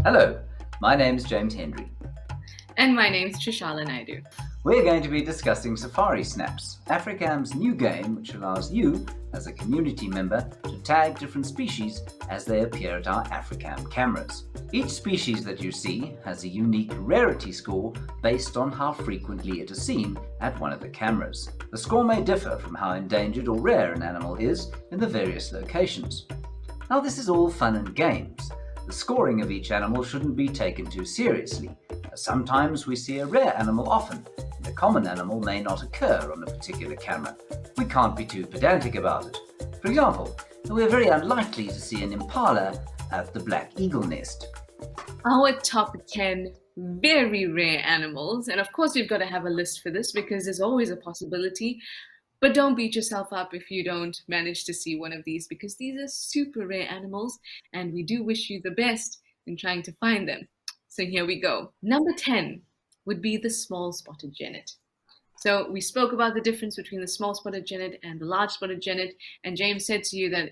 Hello, my name is James Hendry. And my name's Trishala Naidu. We're going to be discussing SafariSnaps, Africam's new game which allows you, as a community member, to tag different species as they appear at our Africam cameras. Each species that you see has a unique rarity score based on how frequently it is seen at one of the cameras. The score may differ from how endangered or rare an animal is in the various locations. Now, this is all fun and games. The scoring of each animal shouldn't be taken too seriously, as sometimes we see a rare animal often, and a common animal may not occur on a particular camera. We can't be too pedantic about it. For example, we're very unlikely to see an impala at the Black Eagle Nest. Our top 10 very rare animals, and of course we've got to have a list for this because there's always a possibility, but don't beat yourself up if you don't manage to see one of these, because these are super rare animals and we do wish you the best in trying to find them. So here we go. Number 10 would be the small spotted genet. So we spoke about the difference between the small spotted genet and the large spotted genet, and James said to you that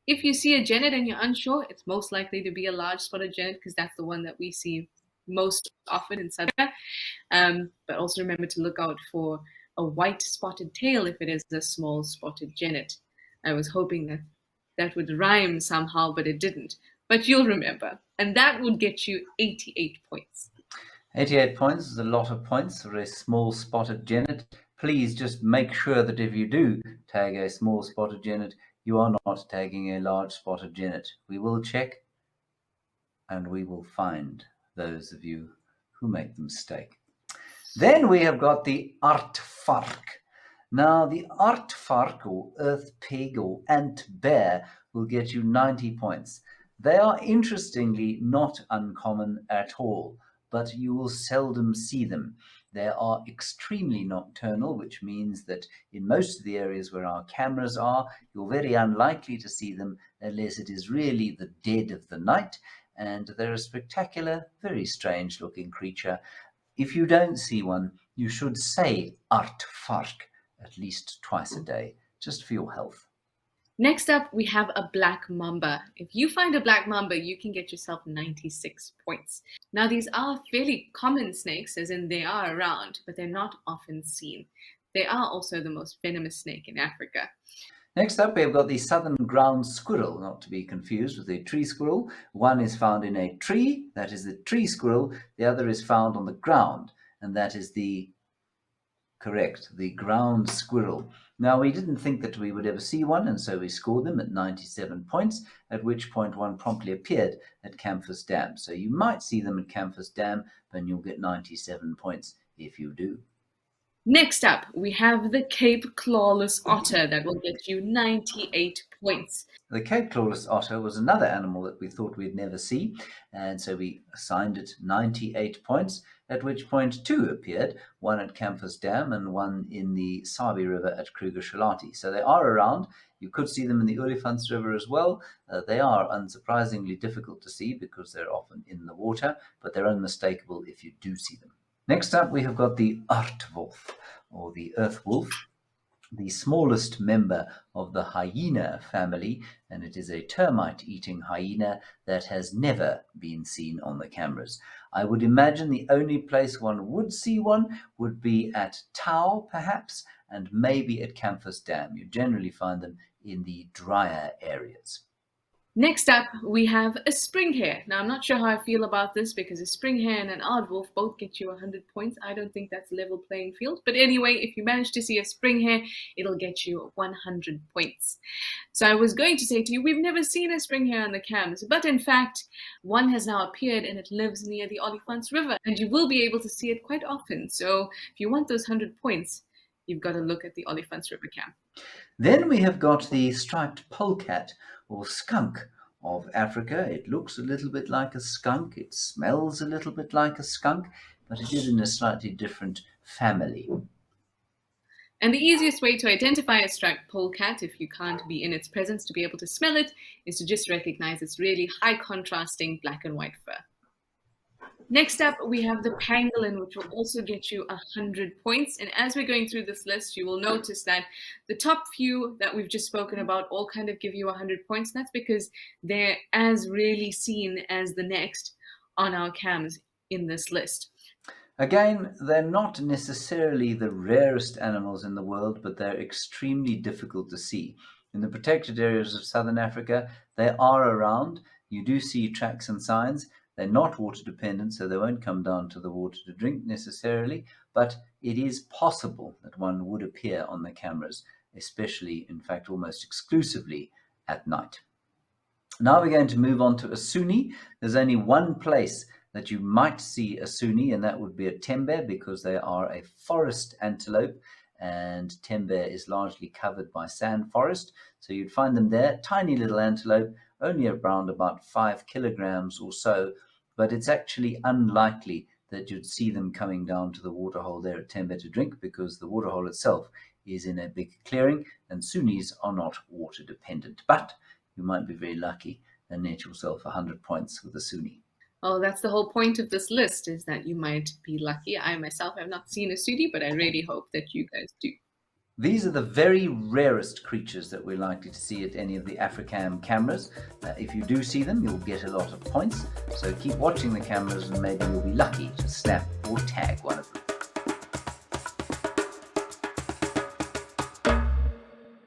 if you see a genet and you're unsure, it's most likely to be a large spotted genet because that's the one that we see most often in South Africa. But also remember to look out for a white spotted tail if it is a small spotted genet. I was hoping that that would rhyme somehow, but it didn't. But you'll remember, and that would get you 88 points. 88 points is a lot of points for a small spotted genet. Please just make sure that if you do tag a small spotted genet, you are not tagging a large spotted genet. We will check and we will find those of you who make the mistake. Then we have got the AARDVARK. Now, the AARDVARK, or earth pig or ant bear, will get you 90 points. They are interestingly not uncommon at all, but you will seldom see them. They are extremely nocturnal, which means that in most of the areas where our cameras are, you're very unlikely to see them unless it is really the dead of the night, and they're a spectacular, very strange looking creature. If you don't see one, you should say AARDVARK at least twice a day, just for your health. Next up, we have a black mamba. If you find a black mamba, you can get yourself 96 points. Now, these are fairly common snakes, as in they are around, but they're not often seen. They are also the most venomous snake in Africa. Next up, we've got the southern ground squirrel, not to be confused with the tree squirrel. One is found in a tree, that is the tree squirrel. The other is found on the ground, and that is the ground squirrel. Now, we didn't think that we would ever see one, and so we scored them at 97 points, at which point one promptly appeared at Campus Dam. So you might see them at Campus Dam, and you'll get 97 points if you do. Next up, we have the Cape Clawless otter that will get you 98 points. The Cape Clawless otter was another animal that we thought we'd never see, and so we assigned it 98 points, at which point two appeared, one at Campus Dam and one in the Sabi River at Kruger-Shalati. So they are around. You could see them in the Olifants River as well. They are unsurprisingly difficult to see because they're often in the water, but they're unmistakable if you do see them. Next up, we have got the aardwolf, or the earth wolf, the smallest member of the hyena family, and it is a termite-eating hyena that has never been seen on the cameras. I would imagine the only place one would see one would be at Tau, perhaps, and maybe at Campus Dam. You generally find them in the drier areas. Next up, we have a springhare. Now, I'm not sure how I feel about this because a springhare and an aardwolf both get you 100 points. I don't think that's a level playing field. But anyway, if you manage to see a springhare, it'll get you 100 points. So I was going to say to you, we've never seen a springhare on the cams, but in fact, one has now appeared and it lives near the Olifants River, and you will be able to see it quite often. So if you want those 100 points, you've got to look at the Olifants River cam. Then we have got the striped polecat, or skunk, of Africa. It looks a little bit like a skunk, it smells a little bit like a skunk, but it is in a slightly different family. And the easiest way to identify a striped polecat, if you can't be in its presence to be able to smell it, is to just recognize its really high contrasting black and white fur. Next up, we have the pangolin, which will also get you 100 points. And as we're going through this list, you will notice that the top few that we've just spoken about all kind of give you 100 points. And that's because they're as rarely seen as the next. on our cams in this list? Again, they're not necessarily the rarest animals in the world, but they're extremely difficult to see. In the protected areas of southern Africa, they are around. You do see tracks and signs. They're not water dependent, so they won't come down to the water to drink necessarily, but it is possible that one would appear on the cameras, especially, in fact, almost exclusively at night. Now we're going to move on to a Sunni. There's only one place that you might see a Sunni, and that would be at Tembe, because they are a forest antelope, and Tembe is largely covered by sand forest. So you'd find them there, tiny little antelope, only around about 5 kilograms or so, but it's actually unlikely that you'd see them coming down to the waterhole there at Tembe to drink, because the waterhole itself is in a big clearing, and Sunnis are not water dependent. But you might be very lucky and net yourself 100 points with a Sunni. Oh, that's the whole point of this list, is that you might be lucky. I myself have not seen a Sunni, but I really hope that you guys do. These are the very rarest creatures that we're likely to see at any of the Africam cameras. If you do see them, you'll get a lot of points. So keep watching the cameras and maybe you'll be lucky to snap or tag one of them.